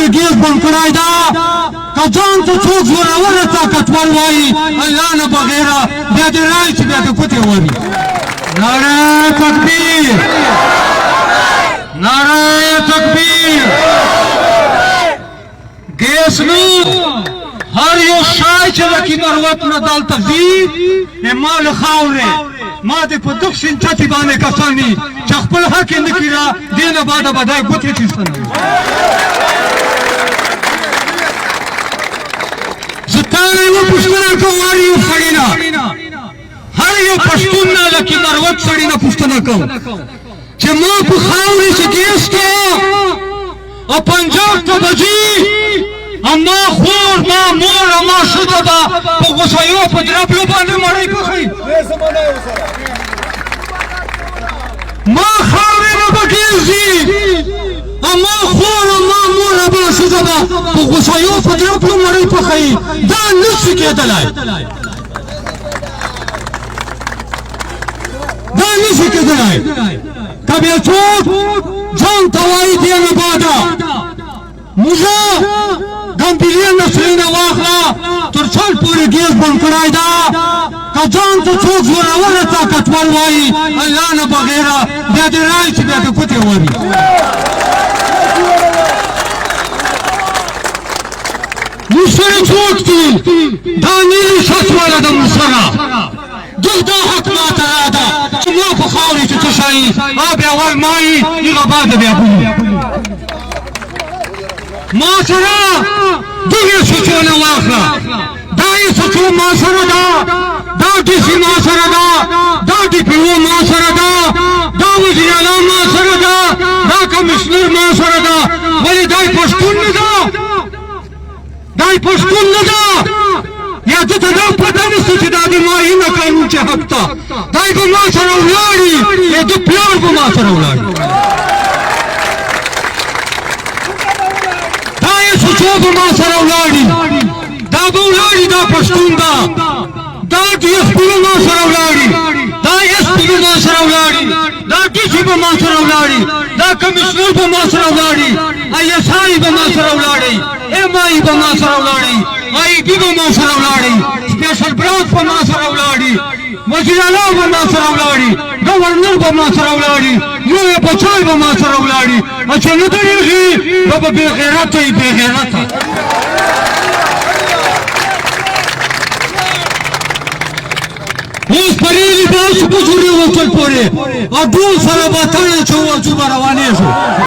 پورې ګیس بند کړی ده که ځان ته څوک زوروره طاقتور وایي الله نه بغیره بیا دې رایي چې بیا د ګوتې ووهي نعره تکبیر نعره تکبیر ګیس نو هر یو شای چې د کیمروت نه دلته ځي ما له خاورې ما دې په دغ سنچتې باندې قسم وي چې خپل حق یې نه کړي را دې نه بعده به دا ګوتې اخیستنه زه تا نه یوه پوښتنه کوم هر یو سړي نه هر یو پښتون نه له کیمروت سړي نه پوښتنه کوم چې ما په خاورې چې ګیس ته او پنجاب ته به ځي اما خور ما مور ما ښځه به په غوسیو په دربلو باندې مړۍ پخوي ما خاورې نه به ګیس ځي اما خور ما مور ما ښځه به په غوسیو په دربلو مړۍ پخوي دا نشي کېدلی دا نشي کېدلی که بیا څوک ځان ته وایي دې نه بعده موږه ګمبیلې نسلي نه واخله تر څل پورې ګیس بند کړی ده که ځان ته څوک زوروره طاقتور وایي الله نه بغیره بیا دې رایي چې بیا د ګوتې ووهي موږ سره څوک دي دا نیلي شخص والا ده موږ سره دوی دا حق ماته راده چې ما په خاورې چې څه شایي بیا ول مایي هغه بعده بیا بولي ما سره دغه سوچونه واخله دا یې سوچو ما سره ده دا ډیسي ما سره ده دا ډیپیو ما سره ده دا وزیر اعلی ما سره ده دا کمشنر ما سره ده ولې دا پښتون نه ده دا پښتون نه ده یا ته دا پته نشته چې دا د ماهینه قانون چې حق ته دا به ما سره ولاړي یا د پلار به ما سره ولاړي سوچو به ما سره ولاړي دا به ولاړي دا پښتون ده دا ډیسپلو ما سره ولاړي دا ایسپلو ما سره ولاړي دا ډیسي به ما سره ولاړي دا کمشنر به ما سره ولاړي ایسآی به ما سره ولاړي ایم آی به ما سره ولاړي آی بي به ما سره ولاړي سپیشل برانچ به ما سره ولاړي وزیر اعلی به ما سره ولاړي گورنر به ما سره ولاړي لوی بچای به ما سره ولاړي چې نه درېږي دا به بې غیرته وي بې غیرته اوس پرې لباس په جوړې وتل پورې او ډول سره به تړل چې وځو به روانېږو